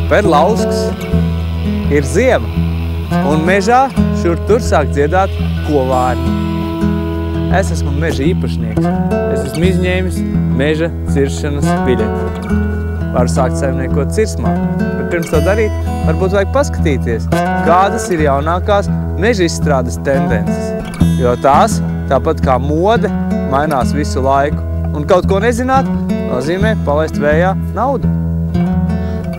Perlausks ir ziema, un mežā šur tur sāk dziedāt kovārņi. Es esmu meža īpašnieks. Es esmu izņēmis meža ciršanas biļeti. Varu sākt saimniekot cirsmā, bet pirms to darīt, varbūt vajag paskatīties, kādas ir jaunākās meža izstrādes tendences. Jo tās, tāpat kā mode, mainās visu laiku. Un kaut ko nezināt, nozīmē palaist vējā naudu.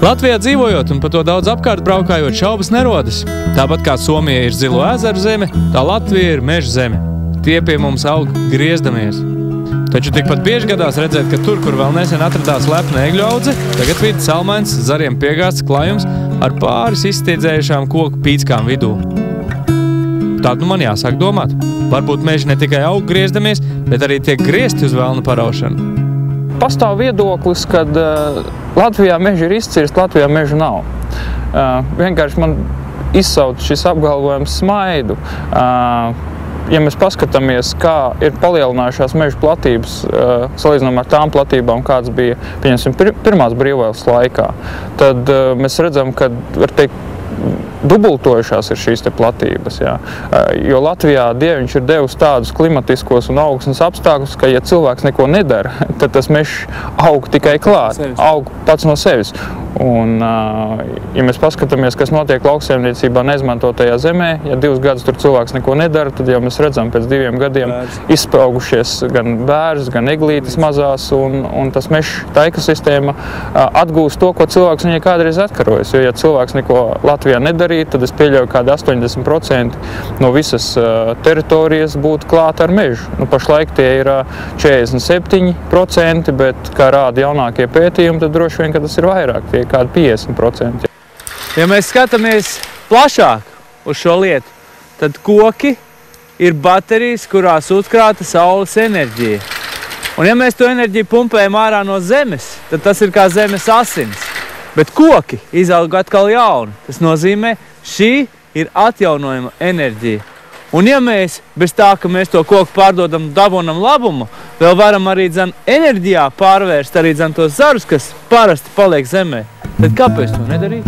Latvijā dzīvojot un pa to daudz apkārt braukājot šaubas nerodas. Tāpat kā Somija ir zilo ezeru zeme, tā Latvija ir meža zeme. Tie pie mums aug griezdamies. Taču tikpat bieži gadās redzēt, ka tur, kur vēl nesen atradās lepna egļu audze, tagad vidi salmains, zariem piegāsts klājums ar pāris izstiedzējušām koku pīckām vidū. Tādu man jāsāk domāt. Varbūt meži ne tikai aug griezdamies, bet arī tiek griezti uz velna paraušanu. Pastāv viedoklis, kad Latvijā meži ir izcirst, Latvijā mežu nav. Vienkārši man izsauc šis apgalvojums smaidu. Ja mēs paskatāmies, kā ir palielinājušās meža platības, salīdzinām ar tām platībām, kādas bija, pieņemsim, pirmās brīvvēles laikā, tad mēs redzam, ka, var teikt, dubultojušās ir šīs te platības. Jā. Jo Latvijā Dieviņš ir devis tādus klimatiskos un augsnes apstākļus, ka, ja cilvēks neko nedara, tad tas mežs aug tikai klāt, aug pats no sevis. Un, ja mēs paskatāmies, kas notiek lauksaimniecībā neizmantotajā zemē, ja 2 gadus tur cilvēks neko nedara, tad jau mēs redzam pēc 2 gadiem izspaugušies gan bērns, gan eglītes mazās, un tas mežs, tā ekosistēma atgūst to, ko cilvēks viņai kādreiz atkarojas. Jo, ja cilvēks neko Latvijā nedarītu, tad es pieļauju, kādi 80% no visas teritorijas būtu klāta ar mežu. Nu, pašlaik tie ir 47%, bet, kā rāda jaunākie pētījumi, tad droši vien, ka tas ir vairāk, tie kādi 50%. Ja mēs skatāmies plašāk uz šo lietu, tad koki ir baterijas, kurās uzkrāta saules enerģija. Un ja mēs to enerģiju pumpējam ārā no zemes, tad tas ir kā zemes asins. Bet koki izaug atkal jauni. Tas nozīmē, šī ir atjaunojama enerģija. Un ja mēs bez tā, ka mēs to koku pārdodam, dabonam labumu, vēl varam arī enerģijā pārvērst arī tos zarus, kas parasti paliek zemē, tad kāpēc to nedarīt?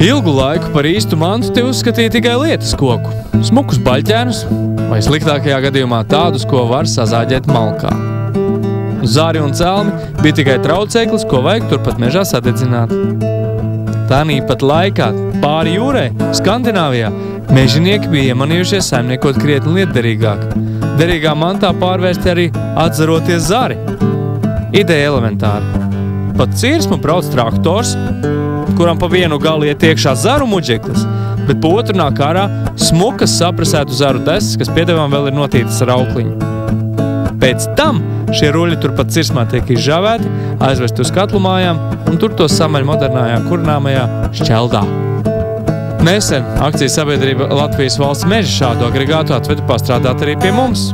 Ilgu laiku par īstu mantu te uzskatīja tikai lietas koku, smukus baļķēnus vai sliktākajā gadījumā tādus, ko var sazāģēt malkā. Zari un celmi bija tikai trauceklis, ko vajag turpat mežā sadedzināt. Tāpat laikā pāri jūrai, Skandināvijā, mežinieki bija iemanījušies saimniekot krietni lietderīgāk. Derīgā mantā pārvērsti arī atzaroties zari. Ideja elementāra. Pat cirsmu brauc traktors, kuram pa vienu galu iet iekšā zaru muģeklis, bet pa otru nāk ārā smukas saprasētu zaru desas, kas piedevām vēl ir notītas ar aukliņu. Pēc tam šie ruļi turpat cirsmā tiek izžāvēti, aizvesti uz katlu mājām un tur to samaļ modernājā kurināmajā šķeldā. Nesen akcijas sabiedrība Latvijas valsts meži šādu agregātu atveda pastrādāt arī pie mums.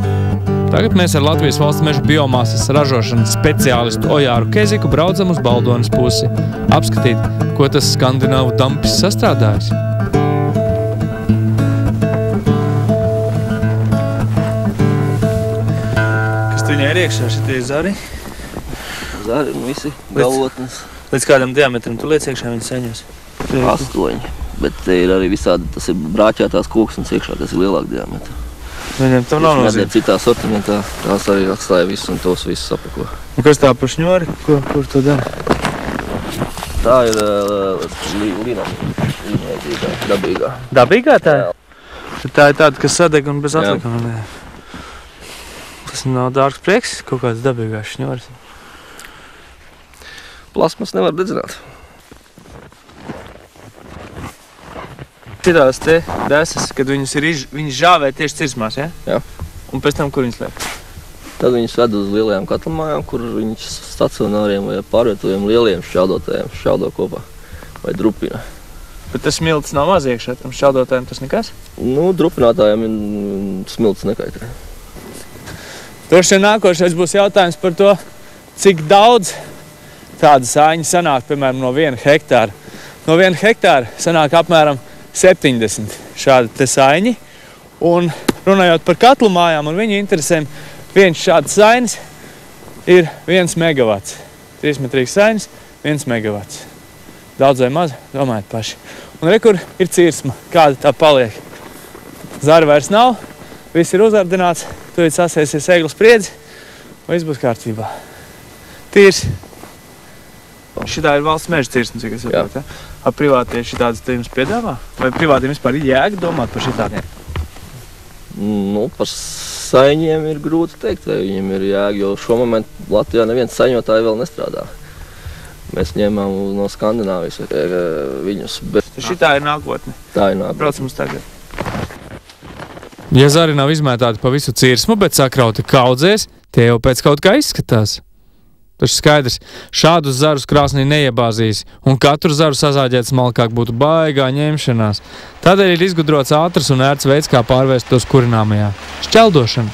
Tagad mēs ar Latvijas valsts mežu biomasas ražošanas speciālistu Ojāru Keziku braucam uz Baldonas pusi. Apskatīt, ko tas skandināvu dampis sastrādājis. Kas tu viņai ir iekšā šitie zari? Zari un visi galotnes. Līdz kādam diametram tu liec iekšā viņas saņos? 8, bet te ir arī visādi, tas ir brāķētās koksnes iekšā, tas ir lielāk diametra. Viņam tam nav nozīme. Citā sortimentā tās arī atstāja visu un tos visus apako. Un kas tā par šņori? Kur to dara? Tā ir līnā, dabīgā. Dabīgā tā? Tā ir tāda, kas sadeg un bez atlikuma. Tas nav dārgs prieks, kaut kāds dabīgās šņoris. Plasmas nevar dedzināt. Šitās te desas, kad viņas žāvē tieši cirsmās, ja? Jā. Un pēc tam, kur viņas liek? Tad viņas ved uz lielajām katlamājām, kur viņas stacionāriem vai pārvietojiem lieliem šķeldotājiem šķeldo kopā vai drupina. Bet tas smilts nav maz iekšā, tam šķeldotājiem tas nekas? Nu, drupinātājiem smilts nekaitē. Droši vien nākošais būs jautājums par to, cik daudz tāda sāņa sanāk, piemēram, no 1 hektāra. No 1 hektāra sanāk apmēram 70 šādi te saiņi. Un runājot par katlu mājām un viņu interesēm, viens šāds sainis ir 1 megavats. 3-metrīgs sainis, 1 megavats. Daudz vai maz, domājiet paši. Un re, kur ir cirsma, kāda tā paliek. Zara vairs nav, viss ir uzardināts, tu sasēsies eglis spriedzi, un viss būs kārtībā. Tīrs. Šitā ir valsts meža cirsma, cik es saprotu, ja? Ar privātie šitādas te jums piedāvā? Vai privātiem vispār ir jēga domāt par šitādiem? Nu, par saiņiem ir grūti teikt, vai viņiem ir jēga, jo šo momentu Latvijā neviens saiņotāji vēl nestrādā. Mēs ņēmām no Skandināvijas viņus. Bet... Šitā ir nākotne. Tā ir nākotne. Braucam uz tagad. Ja zari nav izmētāti pa visu cirsmu, bet sakrauti kaudzēs, tie jau pēc kaut kā izskatās. Taču skaidrs, šādus zarus krāsnī neiebāzīs, un katru zaru sazāģēt smalkāk būtu baigā ņemšanās. Tādēļ ir izgudrots ātrs un ērts veids, kā pārvērst tos kurināmajā. Šķeldošana.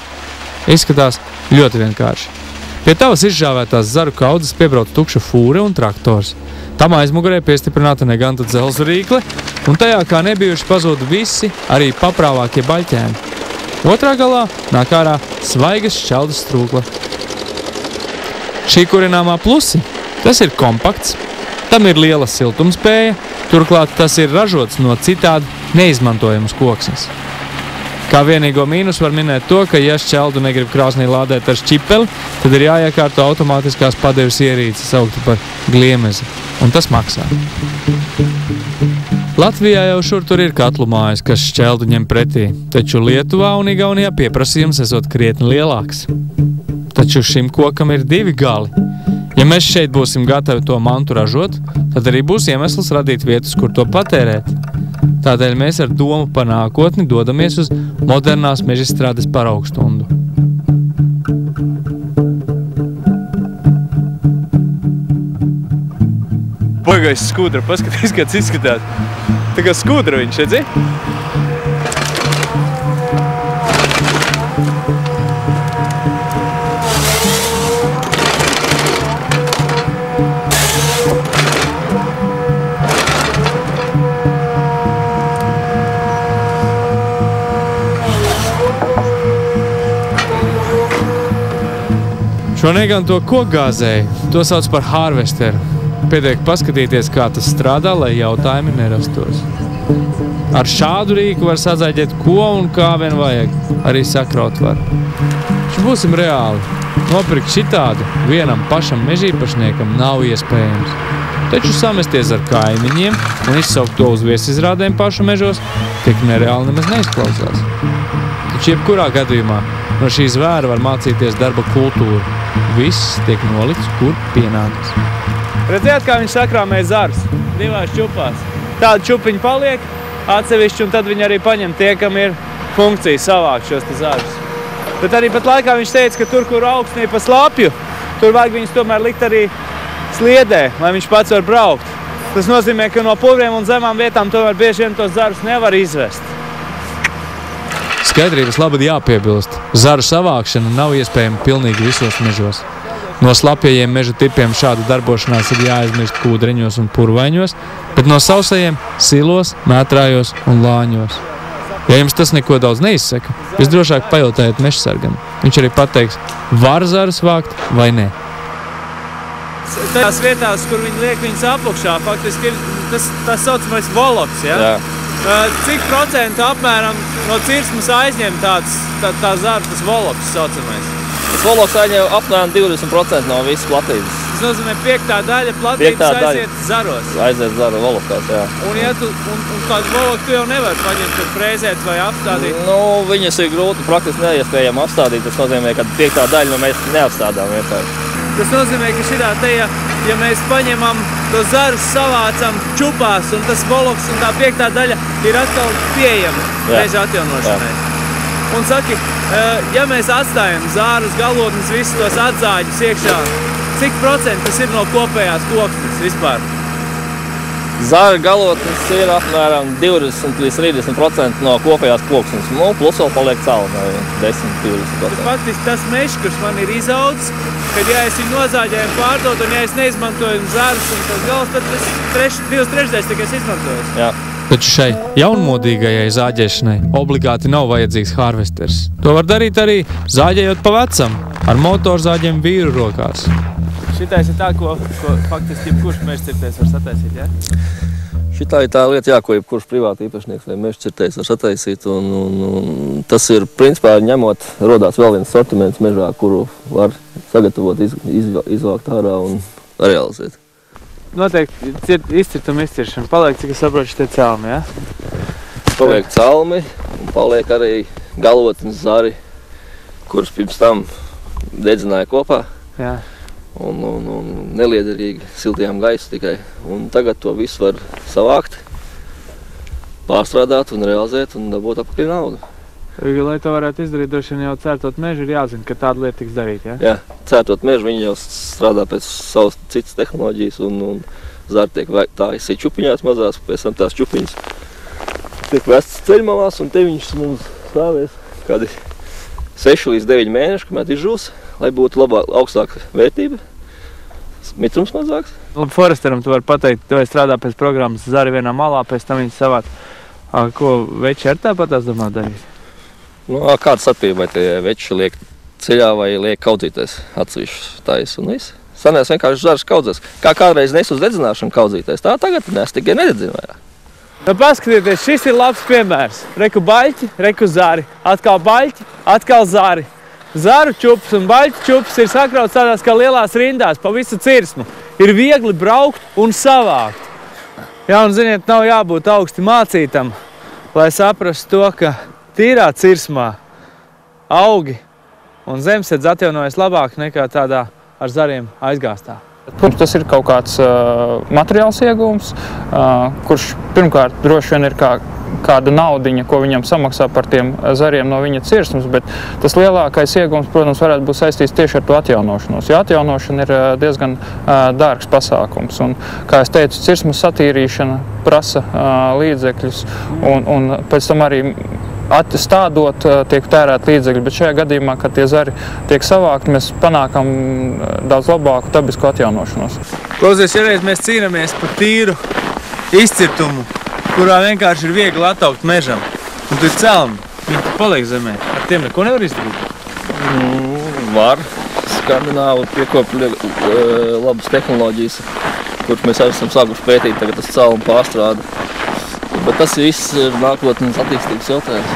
Izskatās ļoti vienkārši. Pie tavas izžāvētās zaru kaudzes piebrauc tukša fūre un traktors. Tam aizmugurē piestiprināta neganta dzelzs rīkle, un tajā kā nebijuši pazūd visi, arī paprāvākie baļķēni. Otrā galā nāk ārā svaigas šķeldas strūkla. Šī kurināmā plusi, tas ir kompakts, tam ir liela siltumspēja, turklāt tas ir ražots no citādi neizmantojamas koksnes. Kā vienīgo mīnus var minēt to, ka ja šķeldu negrib krāsnī lādēt ar šķipeli, tad ir jāiekārto automātiskās padeves ierīces saukta par gliemezi, un tas maksā. Latvijā jau šur tur ir katlu mājas, kas šķeldu ņem pretī, taču Lietuvā un Igaunijā pieprasījums esot krietni lielāks. Taču šim kokam ir 2 gali. Ja mēs šeit būsim gatavi to mantu ražot, tad arī būs iemesls radīt vietas, kur to patērēt. Tādēļ mēs ar domu par nākotni dodamies uz modernās mežstrādes paraugstundu. Baigais skudra, paskatīs, kāds izskatās. Tā kā skudra viņš, redzi? Šo neganto kokgāzēju, to sauc par harvesteru. Pietiek paskatīties, kā tas strādā, lai jautājumi nerastos. Ar šādu rīku var sazāģēt ko un kā vien vajag, arī sakraut var. Taču būsim reāli. Nopirkt šitādu vienam pašam mežīpašniekam nav iespējams. Taču samesties ar kaimiņiem un izsaukt to uz viesizrādēm pašu mežos, tik nereāli nemaz neizklausās. Taču jebkurā gadījumā no šī zvēra var mācīties darba kultūru. Viss tiek nolikts, kur pienākas. Redzējāt, kā viņš sakrāmē zarus? 2 čupās. Tāda čupiņa paliek atsevišķi, un tad viņi arī paņem tie, kam ir funkcija savākt šos te zarus. Bet arī pat laikā viņš teica, ka tur, kur augstnī pa slapju, tur vajag viņus tomēr likt arī sliedē, lai viņš pats var braukt. Tas nozīmē, ka no purviem un zemām vietām tomēr bieži vien tos zarus nevar izvest. Skaidrības labad jāpiebilst, zaru savākšana nav iespējama pilnīgi visos mežos. No slapjajiem meža tipiem šāda darbošanās ir jāaizmirst kūdreņos un purvaiņos, bet no sausajiem silos, mētrājos un lāņos. Ja jums tas neko daudz neizsaka, visdrošāk pajautājiet mežsargam. Viņš arī pateiks, var zarus vākt vai nē. Tās vietās, kur viņi liek viņus apakšā, faktiski ir tas saucamais voloks, ja? Jā. Cik procentu apmēram no cirsmas aizņem tā zara, tas voloks saucamais? Tas voloks aizņem apmēram 20% no visas platības. Tas nozīmē 5. daļa platības aiziet zaros. Aiziet zaru volokās, jā. Un kādu voloku tu jau nevar paņemt, kad frēzēt vai apstādīt? Nu, viņas ir grūti praktiski neiespējami apstādīt. Tas nozīmē, ka 5. daļu mēs neapstādām vienkārši. Tas nozīmē, ka šitā te, ja mēs paņemam to zarus, savācam čupās, un tas voloks un tā 5. daļa ir atkal pieejama meža atjaunošanai. Un saki, ja mēs atstājam zārus, galotnes, visus tos atzāģus iekšā, cik procenti tas ir no kopējās koksnes vispār? Zāra galotnes ir apmēram 20 līdz 30% no kopējās koksnes. Nu, plus vēl paliek calna 10-20%. Faktiski tas mežs, kurš man ir izaudzis, kad ja es viņu nozāģēju pārdot un ja es neizmantoju zarus un tas gals, tad es 2/3 tikai izmantoju. Jā. Taču šai jaunmodīgajai zāģēšanai obligāti nav vajadzīgs harvesters. To var darīt arī zāģējot pa vecam, ar motorzāģiem vīru rokās. Šitais ir tā, ko faktiski jebkurš mežcirtējs var sataisīt, ja? Šitā ir tā lieta, jā, ko jebkurš privāti īpašnieks vai mežcirtējs var sataisīt. Un tas ir, principā, ņemot, rodās vēl viens sortiments mežā, kuru var sagatavot, izvākt ārā un realizēt. Noteikti izcirtuma izciršana. Paliek, cik es saprotu, šitie celmi, ja? Paliek celmi un paliek arī galotnes zari, kurus pirms tam dedzināja kopā. Jā. Un neliederīgi siltījām gaisu tikai. Un tagad to visu var savākt, pārstrādāt un realizēt un dabūt apakaļ naudu. Lai to varētu izdarīt, droši vien jau cērtot mežu ir jāzina, ka tāda lieta tiks darīt, ja? Jā, cērtot mežu, viņi jau strādā pēc savas citas tehnoloģijas un zari tiek tā izsīt čupiņās mazās, pēc tam tās čupiņas tiek vestas ceļmalās un te viņš mums stāvēs kādi 6 līdz 9 mēneši, kamēr izžūs, lai būtu augstāka vērtība, mitrums mazāks. Labi, foresteram tu vari pateikt, tu strādā pēc programmas zari vienā malā, pēc tam viņi savāt. Ko veči ar tāpat tās domā darīt? Nu, kāda satpība, vai tie veči liek ceļā vai liek kaudzītais atsevišķi tais un viss. Sanēs vienkārši zaras kaudzēs. Kā kādreiz nes uz dedzināšanu kaudzītais, tā tagad nes tikai nededzina vairāk. Nu, paskatieties, šis ir labs piemērs. Reku baļķi, reku zari. Atkal baļķi, atkal zari. Zaru čups un baļķu čups ir sakrauts tādās kā lielās rindās pa visu cirsmu. Ir viegli braukt un savākt. Jā, un ziniet, nav jābūt augsti mācītam, lai saprastu to, ka tīrā cirsmā augi un zemsedz atjaunojas labāk nekā tādā ar zariem aizgāstā. Protams, tas ir kaut kāds materiāls iegūms, kurš pirmkārt droši vien ir kāda naudiņa, ko viņam samaksā par tiem zariem no viņa cirsmas, bet tas lielākais iegūms, protams, varētu būt saistīts tieši ar to atjaunošanos. Jo atjaunošana ir diezgan dārgs pasākums. Un, kā es teicu, cirsmas satīrīšana prasa līdzekļus un pēc tam arī stādot tiek tērēt līdzekļi, bet šajā gadījumā, kad tie zari tiek savākti, mēs panākam daudz labāku dabisku atjaunošanos. Klausies, ja reiz mēs cīnāmies par tīru izcirtumu, kurā vienkārši ir viegli ataugt mežam, un tu ir celmi, viņi tu paliek zemē. Ar tiem neko nevar izdarīt? Var. Skandināvi piekopja labas tehnoloģijas, kuras mēs esam sākuši pētīt, tagad tas celmu pārstrāda. Bet tas viss ir nākotnes attīstības jautājums.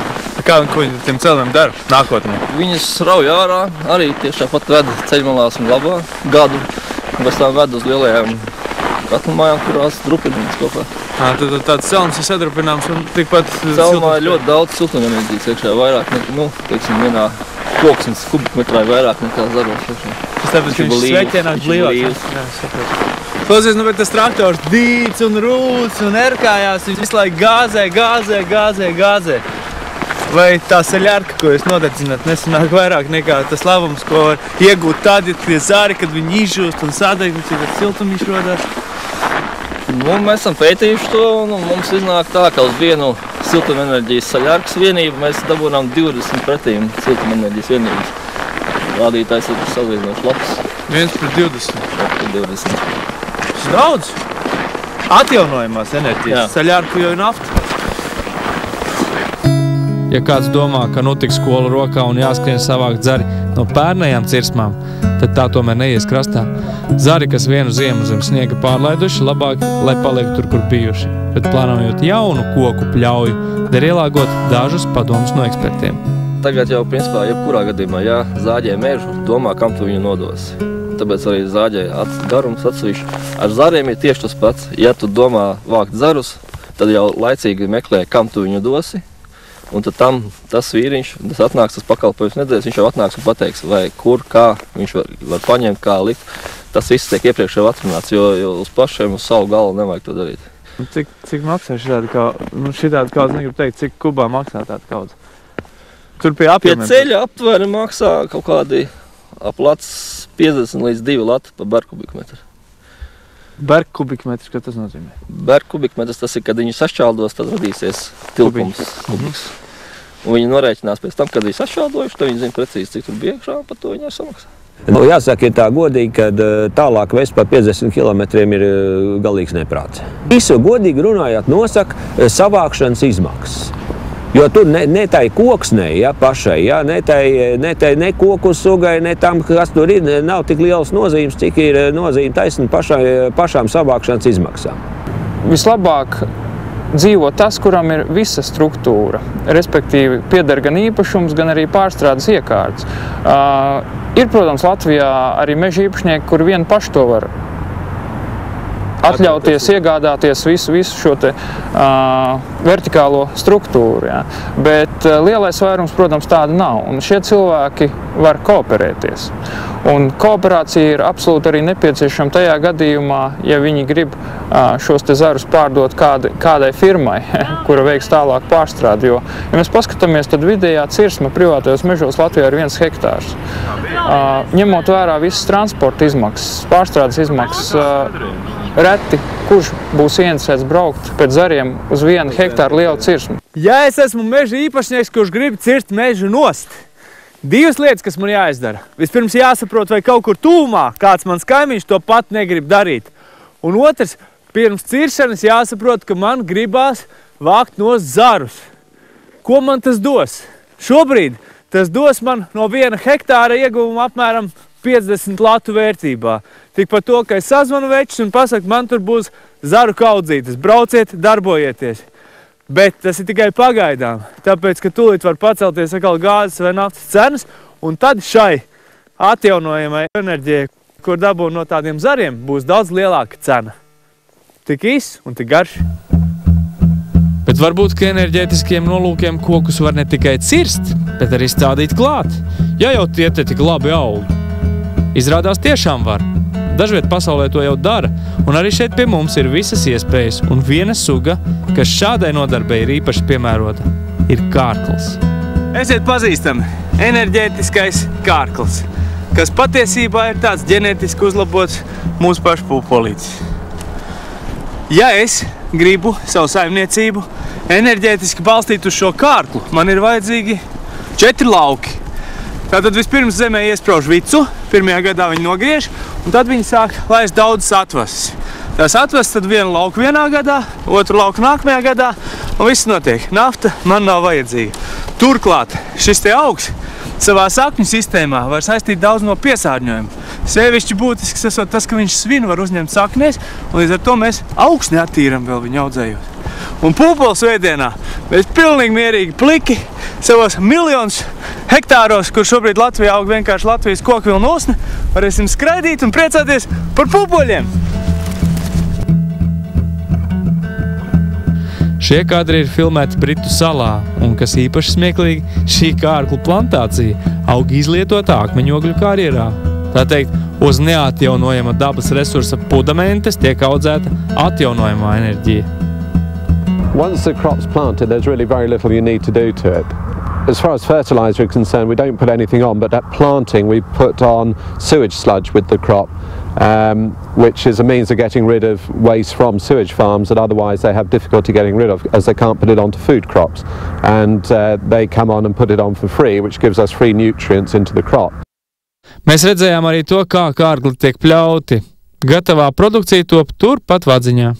Kā ko viņi tiem celmiem dara nākotnē? Viņas rauj ārā, arī tieši tāpat ved ceļmalās un glabā gadu, un pēc tam ved uz lielajām katlamājām, kurās drupina viņas kopā. Tad tāds celms ir sadrupināms un tikpat... Celmā ir ļoti daudz siltumenerģijas iekšā, vairāk nekā, teiksim, vienā koksnes kubikmetrā ir vairāk nekā zaros iekšā. Tas tāpēc, ka viņš sveķienāk blīvāks. Jā, sapratu. Klausies, bet tas traktors dīc un rūc un erkājās, viņš visu laiku gāzē. Vai tā saļarka, ko jūs nodedzināt, nesanāk vairāk nekā tas labums, ko var iegūt tad, ja tie zari, kad viņi izžūst un sadeg, cik siltumiņš rodās? Nu, mēs esam pētījuši to un mums iznāk tā, ka uz vienu siltumenerģijas saļarkas vienību mēs dabūnām 20 pretīm siltumenerģijas vienības. Rādītājs ir salīdzinoši labs. 1/20? 1/20. Daudz atjaunojamās enerģijas, saļārku jau ir nafta. Ja kāds domā, ka nu tik skola rokā un jāskrien savākt zari no pērnajām cirsmām, tad tā tomēr neies krastā. Zari, kas vienu ziemu zem sniega pārlaiduši, labāk, lai paliek tur, kur bijuši. Bet plānojot jaunu koku pļauju, der ielāgot dažus padomus no ekspertiem. Tagad jau, principā, jebkurā gadījumā, ja zāģē mežu, domā, kam tu viņu nodosi. Tāpēc arī zāģē garums atsevišķi. Ar zariem ir tieši tas pats. Ja tu domā vākt zarus, tad jau laicīgi meklē, kam tu viņu dosi. Un tad tam tas vīriņš, tas atnāks, tas pakalpojums nedēļas, viņš jau atnāks un pateiks, vai kur, kā viņš var paņemt, kā likt. Tas viss tiek iepriekš jau atrunāts, jo uz pašiem uz savu galvu nevajag to darīt. Cik maksā šitādi kaudze? Negribu teikt, cik kubā maksā tāda kaudze? Tur pie apjomiem? Pie ceļa aptveri maksā kaut kādi aplats 50 līdz 2 lati pa bergkubikmetru. Bergkubikmetrs, ko tas nozīmē? Bergkubikmetrs tas ir, kad viņi sašķeldos, tad radīsies tilpums kubiks. Un viņi norēķinās pēc tam, kad viņi sašķeldojuši, tad viņi zina precīzi, cik tur bija iekšā, un par to viņi arī samaksā. Jāsaka, ir tā godīgi, ka tālāk vest par 50 kilometriem ir galīgs neprāts. Visu godīgi runājot nosaka savākšanas izmaksas. Jo tur ne tai koksnei, pašai, ne koku sugai, ne tam, kas tur ir, nav tik liels nozīmes, cik ir nozīme taisni pašām savākšanas izmaksām. Vislabāk dzīvo tas, kuram ir visa struktūra, respektīvi pieder gan īpašums, gan arī pārstrādes iekārtas. Ir, protams, Latvijā arī meža īpašnieki, kuri vien paši to var atļauties, iegādāties visu šo te vertikālo struktūru. Ja. Bet lielais vairums, protams, tāda nav. Un šie cilvēki var kooperēties. Un kooperācija ir absolūti arī nepieciešama tajā gadījumā, ja viņi grib šos te zarus pārdot kādai firmai, kura veiks tālāk pārstrādi. Jo, ja mēs paskatāmies, tad vidējā cirsma privātajos mežos Latvijā ir 1 hektārs. Ņemot vērā visas transporta izmaksas, pārstrādes izmaksas, reti, kurš būs ieinteresēts braukt pēc zariem uz 1 hektāru lielu cirsmu. Ja es esmu meža īpašnieks, kurš grib cirst mežu nost, 2 lietas, kas man jāizdara. Vispirms jāsaprot, vai kaut kur tūmā kāds mans kaimiņš to pat negrib darīt. Un otrs, pirms ciršanas jāsaprot, ka man gribās vākt nost zarus. Ko man tas dos? Šobrīd tas dos man no 1 hektāra ieguvumu apmēram 50 latu vērtībā. Tik par to, ka es sazvanu večus un pasaku, man tur būs zaru kaudzītes. Brauciet, darbojieties. Bet tas ir tikai pagaidām, tāpēc, ka tūlīt var pacelties atkal gāzes vai naftas cenas, un tad šai atjaunojamai enerģijai, kur dabū no tādiem zariem, būs daudz lielāka cena. Tik īss un tik garš. Bet varbūt, ka enerģētiskiem nolūkiem kokus var ne tikai cirst, bet arī stādīt klāt, ja jau tie te tik labi aug. Izrādās tiešām var. Dažviet pasaulē to jau dara, un arī šeit pie mums ir visas iespējas, un viena suga, kas šādai nodarbei ir īpaši piemērota, ir kārkls. Esiet pazīstami, enerģētiskais kārkls, kas patiesībā ir tāds ģenētiski uzlabots mūsu pašu pupolītis. Ja es gribu savu saimniecību enerģētiski balstīt uz šo kārklu, man ir vajadzīgi 4 lauki. Tātad vispirms zemē iesprauž vicu, pirmajā gadā viņi nogriež, un tad viņi sāk laist daudzas atvases. Tās atvases tad vienu lauku vienā gadā, otru lauku nākamajā gadā, un viss notiek. Nafta man nav vajadzīga. Turklāt šis te augs savā sakņu sistēmā var saistīt daudz no piesārņojuma. Sevišķi būtisks esot tas, ka viņš svinu var uzņemt saknēs, un līdz ar to mēs augsni attīram vēl viņu audzējot. Un pūpoles veidienā mēs pilnīgi mierīgi pliki savos miljonus hektāros, kur šobrīd Latvijā aug vienkārši Latvijas kokvilnu osne, varēsim skraidīt un priecāties par pūpoļiem. Šie kadri ir filmēti Britu salā, un, kas īpaši smieklīgi, šī kārklu plantācija aug izlietotā akmeņogļu karjerā. Tā teikt, uz neatjaunojama dabas resursa pudamentes tiek audzēta atjaunojamā enerģija. Once the crop's planted, there's really very little you need to do to it. As far as fertilizer is concerned, we don't put anything on, but at planting we put on sewage sludge with the crop, which is a means of getting rid of waste from sewage farms that otherwise they have difficulty getting rid of, as they can't put it onto food crops. And they come on and put it on for free, which gives us free nutrients into the crop. Mēs redzējām arī to, kā kārkli tiek pļauti. Gatavā produkcija top turpat Vadziņā.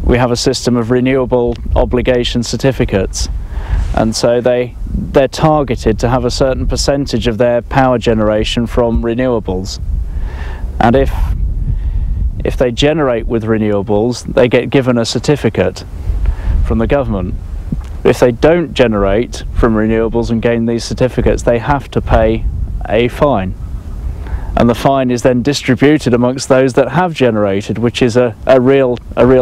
We have a system of renewable obligation certificates, and so they're targeted to have a certain percentage of their power generation from renewables. And if they generate with renewables, they get given a certificate from the government. If they don't generate from renewables and gain these certificates, they have to pay a fine. And the fine is then distributed amongst those that have generated, which is a real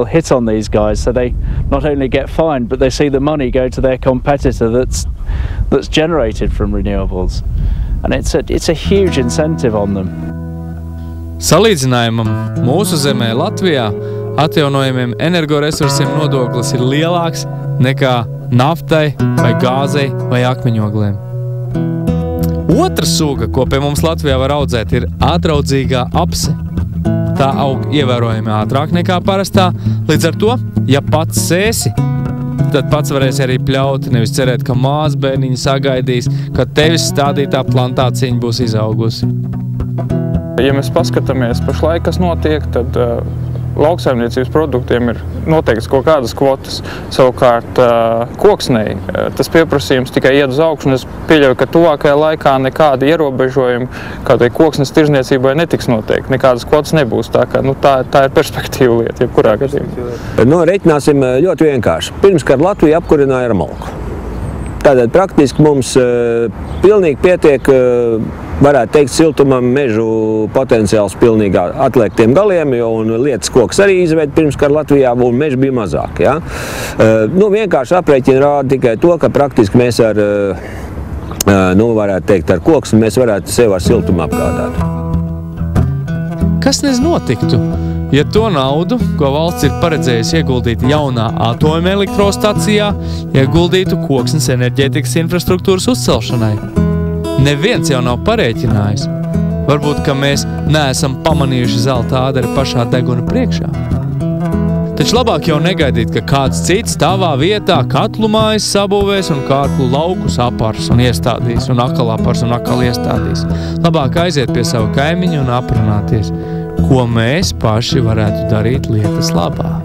hit on these guys. So they not only get fined, but they see the money go to their competitor that's generated from renewables, and it's a huge incentive on them. Salīdzinājumam mūsu zemē Latvijā atjaunojamiem energoresursiem nodoklis ir lielāks nekā naftai vai gāzei vai akmeņogliem. Otra suga, ko pie mums Latvijā var audzēt, ir ātraudzīgā apse. Tā aug ievērojami ātrāk nekā parastā, līdz ar to, ja pats sēsi, tad pats varēsi arī pļaut, nevis cerēt, ka māsbērniņi sagaidīs, kad tevis stādītā plantāciņa būs izaugusi. Ja mēs paskatāmies pašlaik, kas notiek, tad lauksaimniecības produktiem ir noteikts kaut kādas kvotas. Savukārt koksnei tas pieprasījums tikai iet uz augšu, un es pieļauju, ka tuvākajā laikā nekāda ierobežojuma kādai koksnes tirzniecībai netiks noteikti. Nekādas kvotas nebūs. Tā ir perspektīva lieta, jebkurā gadījumā. Reiķināsim ļoti vienkārši. Pirmkārt Latvija apkurināja ar malku. Tātad praktiski mums pilnīgi pietiek, varētu teikt, siltumam mežu potenciāls pilnīgi atliek tiem galiem, un lietas koks arī izveid pirmskar Latvijā, un meži bija mazāk. Ja? Vienkārši aprēķina rāda tikai to, ka praktiski mēs ar, varētu teikt, ar koks, mēs varētu sev ar siltumu apgādāt. Kas notiktu, ja to naudu, ko valsts ir paredzējusi ieguldīt jaunā atomelektrostacijā, ieguldītu koksnes enerģētikas infrastruktūras uzcelšanai? Neviens jau nav parēķinājis. Varbūt, ka mēs neesam pamanījuši zelta āderi pašā deguna priekšā. Taču labāk jau negaidīt, ka kāds cits tavā vietā katlu mājas sabūvēs un katlu laukus apars un iestādīs, un akal apars un akal iestādīs. Labāk aiziet pie sava kaimiņa un aprunāties, ko mēs paši varētu darīt lietas labā.